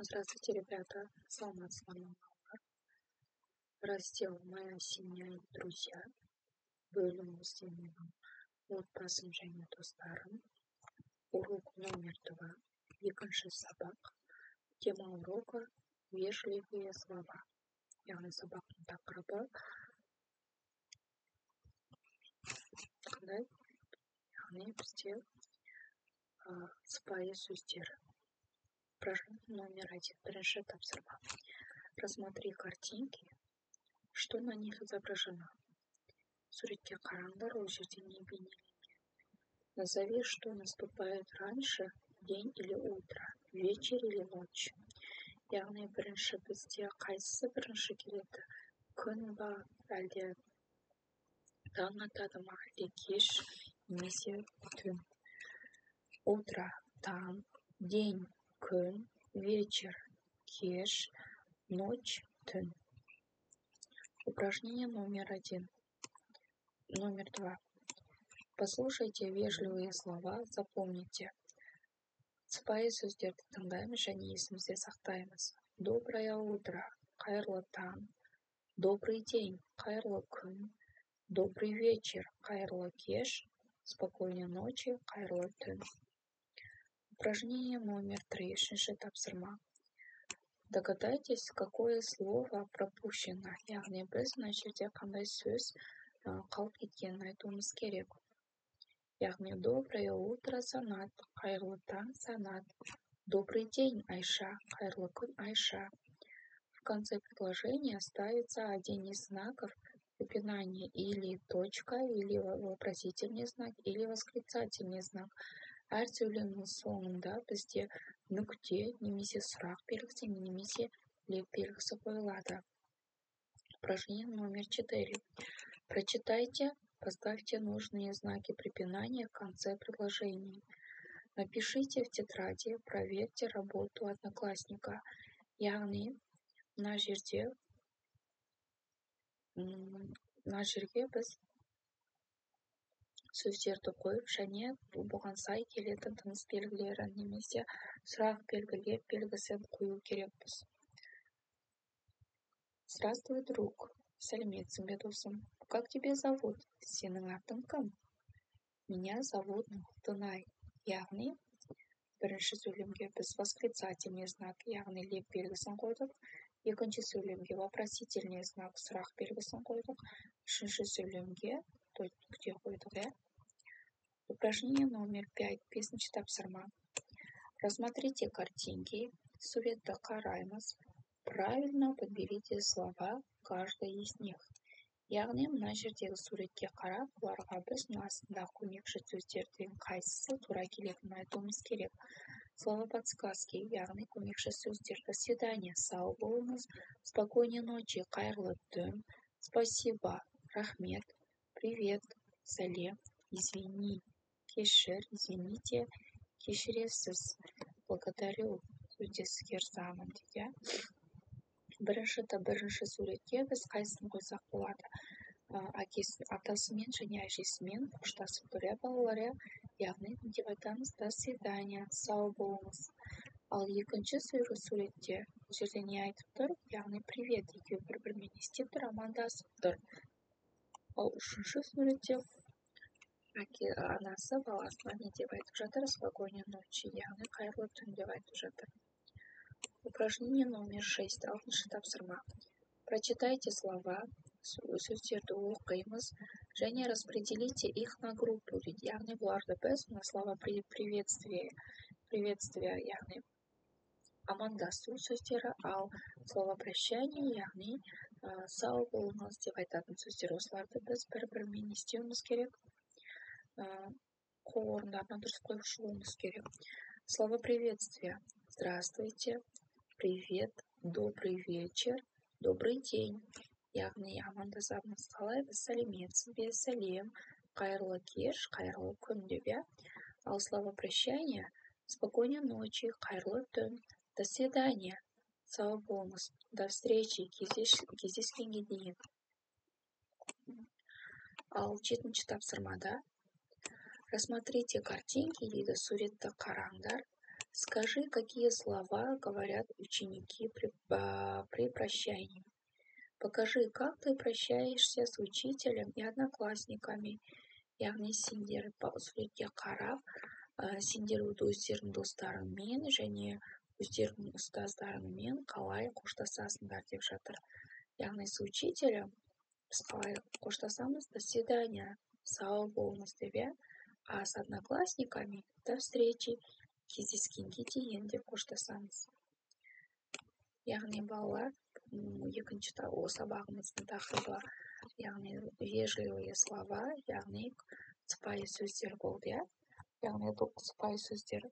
Здравствуйте, ребята. Саламат с вами. Раздел «Моя семья и друзья». Бөлім ізденемін отбасым және достарым. Урок номер 2. Екінші сабақ. Тема урока «Вежливые слова». Яғни сабақтың тақырыбы қандай? Яғни бізде сыпайы сөздер. Упражнение номер 1. Бірінші тапсырма. Рассмотри картинки. Что на них изображено? Суретке қараңдар, ол жерде не бейнеленген. Назови, что наступает раньше, день или утро, вечер или ночь. Яғни бірінші бізде қайсысы бірінші келеді? Күн ба, әлде таң атады ма, әлде кеш, немесе түн. Утро – таң, день – күн, вечер – кеш, ночь – түн. Упражнение номер 1. Номер 2. Послушайте вежливые слова, запомните. Сыпайы сөздерді тыңдаймыз және есімізде сақтаймыз. Доброе утро, қайырлы таң. Добрый день, қайырлы күн. Добрый вечер, қайырлы кеш. Спокойной ночи, қайырлы түн. Упражнение номер 3. Үшінші тапсырма. Догадайтесь, какое слово пропущено. Яғни біз мына жерде қандай сөз қалып кеткенін айтуымыз керек. Яғни доброе утро, Санат. Қайырлы таң, Санат. Добрый день, Айша. Қайырлы күн, Айша. В конце предложения ставится один из знаков препинания, или точка, или вопросительный знак, или восклицательный знак. Әр сөйлемнің соңында бізде нүкте, немесе сұрақ белгісі, немесе леп белгісі қойылады. Упражнение номер 4. Прочитайте, поставьте нужные знаки препинания в конце предложений. Напишите в тетради, проверьте работу одноклассника. Яғни, мына жерге біз сөздерді қойып, және бұған сай келетін тыныс белгілерін немесе сұрақ белгісін қою керекпіз. Здравствуй, друг. Сәлеметсің бе, досым? Как тебе зовут? Сенің атың кім? Меня зовут Нұқтынай. Яғни, бірінші сөйлемге біз восклицательный знак, яғни леп белгісін қойдық. Екінші сөйлемге вопросительный знак, сұрақ белгісін қойдық. Үшінші сөйлемге нүкте қойдық. Упражнение номер 5. Бесінші тапсырма. Рассмотрите картинки. Суретті қараймыз. Правильно подберите слова, каждый из них. Яғни, мына жердегі суретке қарап, оларға біз астында көмекші сөздердің қайсысы тура келетінін айтуымыз керек. Слово подсказки, яғни көмекші сөздер. До свидания, сау болыңыз. Спокойной ночи, қайырлы түн. Спасибо, рахмет. Привет, сәлем. Извини, кешір, извините, кешіресіз. Благодарю, өте сағынамын дейді. Бірінші суретке біз қайсысын қойсақ болады? Атасымен және әжесімен қоштасып тұр, балалар. Яғни, деп айтамыз, до свидания, сау болыңыз. Ал екінші суретте бұл жерде не айтып тұр? Яғни, привет, екеуі бір-бірімен істеп тұр, амандасып тұр. Ал үшінші суретте анасы баласына не деп айтып жатыр? Спокойной ночи, яғни қайырлы түн деп айтып жатыр. Упражнение номер 6. Алтыншы тапсырма. Прочитайте слова, сөздерді оқимыз, және распределите их на группу. Яғни, бұларды біз на слова приветствия, яғни амандасу сөздері, ал слово прощание, яғни сау болыңыз деп айтатын сөздер. Осыларды біз бір-бірімен істеуіміз керек. Қол орындарына дұрыс қойып шығуымыз керек. Слово приветствия. Здравствуйте, привет, добрый вечер, добрый день. Яғни, амандасамыз қалай? Біз сәлеметсіз бе, сәлем, қайырлы кеш, қайырлы күн деп. Ал слово прощание. Спокойной ночи, қайырлы түн. До свидания, сау болыңыз. До встречи, кездескенге дейін. Ал жетінші тапсырмада рассмотрите картинки дейді, суретті қараңдар. Скажи, какие слова говорят ученики при прощании. Покажи, как ты прощаешься с учителем и одноклассниками. Яғни сендер суретке қарап, сендер өздерің достарыңмен және өздеріңнің ұстаздарыңмен қалай қоштасасыңдар деп жатыр. Яғни с учителем біз қалай қоштасамыз? До свидания, сау болыңыз деп, иә. А с одноклассниками до встречи, кездескенге дейін деп қоштасамыз. Яғни балалар, екінші сабағымыздың тақырыбы, яғни вежливые слова, яғни сыпайы сөздер болды, иә. Яғни сыпайы сөздер